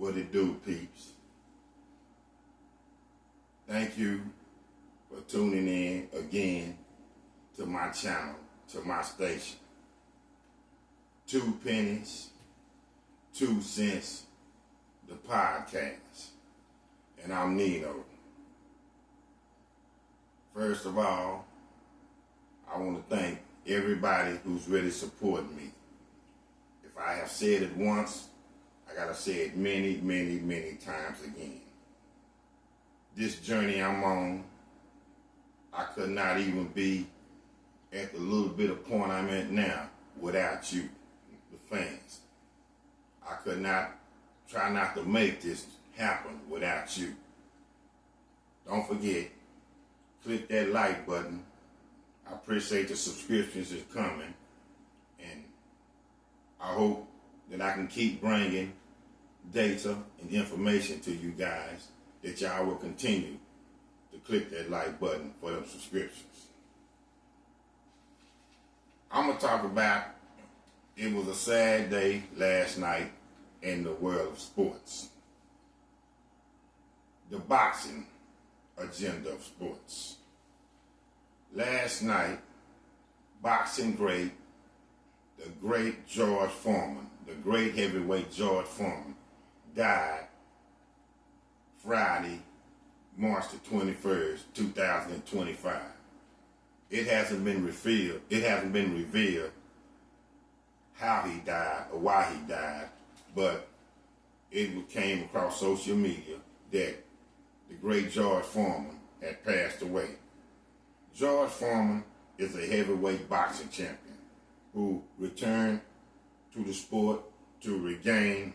What it do, peeps? Thank you for tuning in again to my channel, to my station. 2 pennies, 2 cents, the podcast. And I'm Nino. First of all, I want to thank everybody who's really supporting me. If I have said it once, I gotta say it many, many, many times again. This journey I'm on, I could not even be at the little bit of point I'm at now without you, the fans. I could not try not to make this happen without you. Don't forget, click that like button. I appreciate the subscriptions that's coming, and I hope that I can keep bringing data and information to you guys, that y'all will continue to click that like button for them subscriptions. I'm going to talk about, it was a sad day last night in the world of sports. The boxing agenda of sports. Last night, boxing great, the great George Foreman, the great heavyweight George Foreman, died Friday, March the 21st, 2025. It hasn't been revealed how he died or why he died, but it came across social media that the great George Foreman had passed away. George Foreman is a heavyweight boxing champion who returned to the sport to regain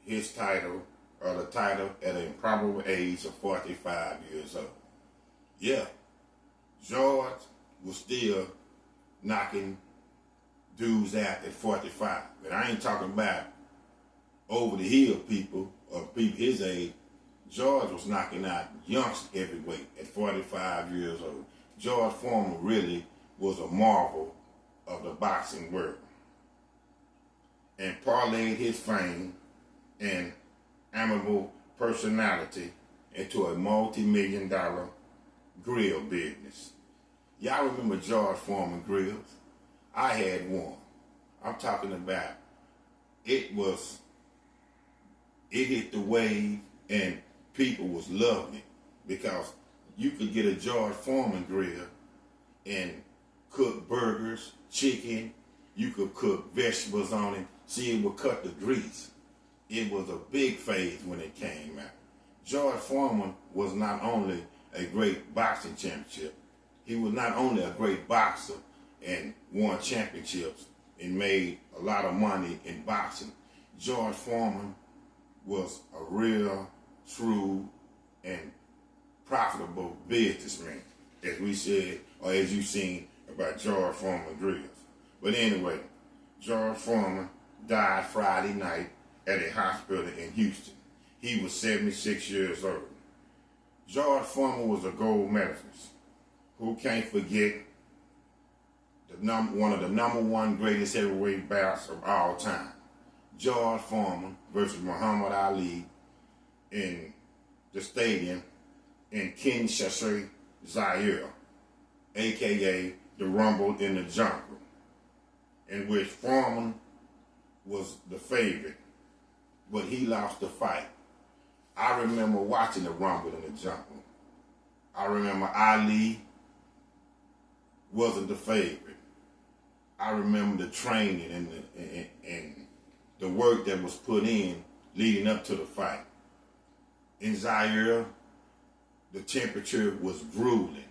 his title, or the title, at an improbable age of 45 years old. Yeah, George was still knocking dudes out at 45. And I ain't talking about over the hill people or people his age. George was knocking out youngster heavyweight at 45 years old. George Foreman really was a marvel of the boxing world, and parlayed his fame and amiable personality into a multi-million-dollar grill business. Y'all remember George Foreman grills? I had one. I'm talking about, it hit the wave and people was loving it, because you could get a George Foreman grill and cook burgers, chicken, you could cook vegetables on it. See, it would cut the grease. It was a big phase when it came out. George Foreman was not only a great boxing championship, he was not only a great boxer and won championships and made a lot of money in boxing. George Foreman was a real, true, and profitable businessman, as we said, or as you've seen about George Foreman grills. But anyway, George Foreman died Friday night at a hospital in Houston. He was 76 years old. George Foreman was a gold medalist. Who can't forget one of the #1 greatest heavyweight bouts of all time? George Foreman versus Muhammad Ali in the stadium in Kinshasa, Zaire, aka the Rumble in the Jungle, in which Foreman was the favorite, but he lost the fight. I remember watching the Rumble in the Jungle. I remember Ali wasn't the favorite. I remember the training and the work that was put in leading up to the fight. In Zaire, the temperature was grueling.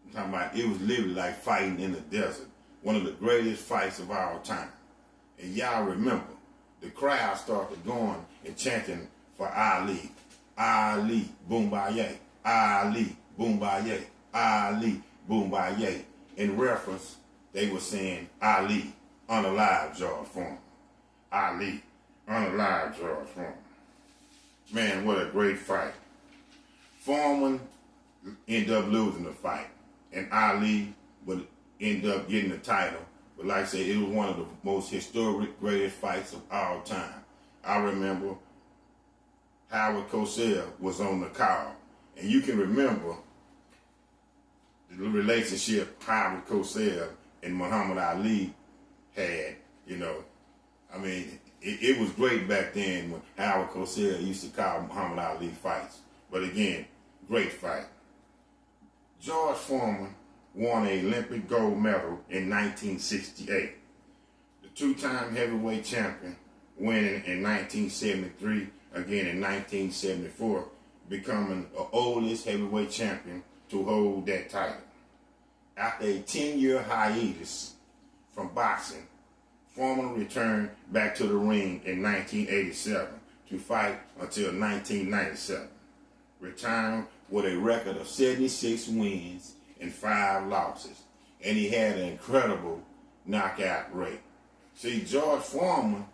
I'm talking about, it was literally like fighting in the desert. One of the greatest fights of our time. And y'all remember, the crowd started going and chanting for Ali. Ali, Boombaye. Ali, Boombaye. Ali, Boombaye. In reference, they were saying, Ali, unalive George Foreman. Ali, unalive George Foreman. Man, what a great fight. Foreman ended up losing the fight, and Ali would end up getting the title. But like I said, it was one of the most historic, greatest fights of all time. I remember Howard Cosell was on the call. And you can remember the relationship Howard Cosell and Muhammad Ali had, you know. I mean, it was great back then when Howard Cosell used to call Muhammad Ali fights. But again, great fight. George Foreman won an Olympic gold medal in 1968. The two-time heavyweight champion, winning in 1973, again in 1974, becoming the oldest heavyweight champion to hold that title. After a 10-year hiatus from boxing, Foreman returned back to the ring in 1987 to fight until 1997, retiring with a record of 76 wins and 5 losses, and he had an incredible knockout rate. See, George Foreman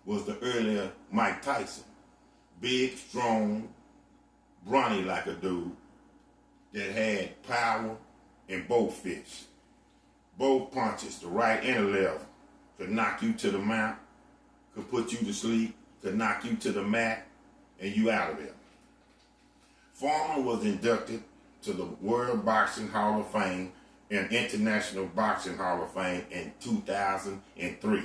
was the earlier Mike Tyson, big, strong, brawny like a dude that had power in both fists. Both punches, the right and the left, could knock you to the mat, could put you to sleep, could knock you to the mat, and you out of there. Foreman was inducted to the World Boxing Hall of Fame and International Boxing Hall of Fame in 2003.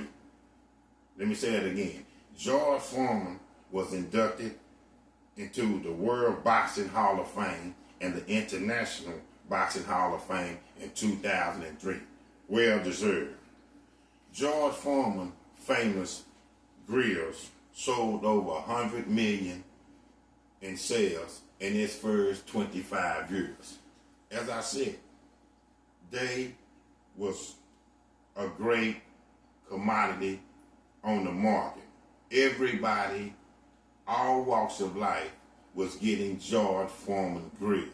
Let me say it again. George Foreman was inducted into the World Boxing Hall of Fame and the International Boxing Hall of Fame in 2003. Well deserved. George Foreman famous grills sold over 100 million in sales in his first 25 years. As I said, they was a great commodity on the market. Everybody, all walks of life, was getting George Foreman grills.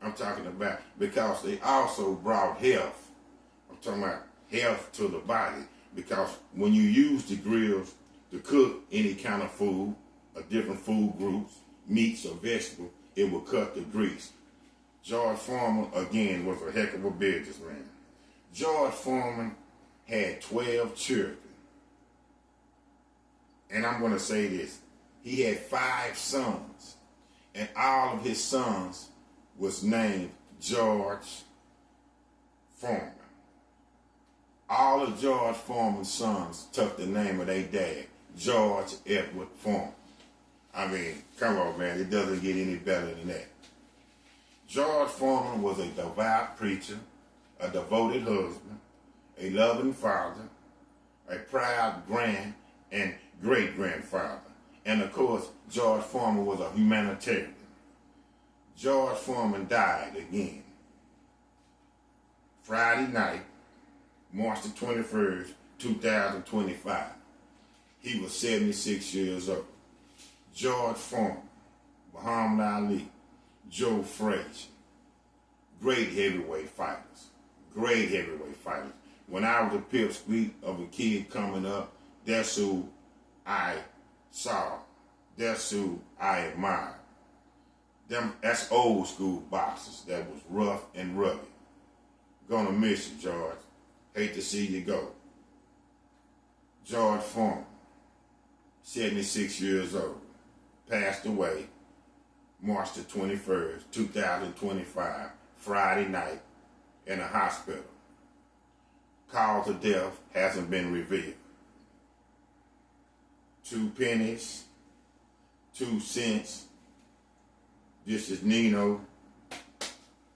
I'm talking about because they also brought health. I'm talking about health to the body, because when you use the grills to cook any kind of food, or different food groups, meats or vegetables, it will cut the grease. George Foreman, again, was a heck of a businessman. George Foreman had 12 children. And I'm going to say this. He had 5 sons. And all of his sons was named George Foreman. All of George Foreman's sons took the name of their dad, George Edward Foreman. I mean, come on, man. It doesn't get any better than that. George Foreman was a devout preacher, a devoted husband, a loving father, a proud grand and great-grandfather. And, of course, George Foreman was a humanitarian. George Foreman died again Friday night, March the 21st, 2025. He was 76 years old. George Foreman, Muhammad Ali, Joe Frazier, great heavyweight fighters. Great heavyweight fighters. When I was a pipsqueak of a kid coming up, that's who I saw. That's who I admired. That's old school boxers that was rough and rugged. Gonna miss you, George. Hate to see you go. George Foreman, 76 years old, passed away March the 21st, 2025, Friday night in a hospital. Cause of death hasn't been revealed. 2 pennies, 2 cents. This is Nino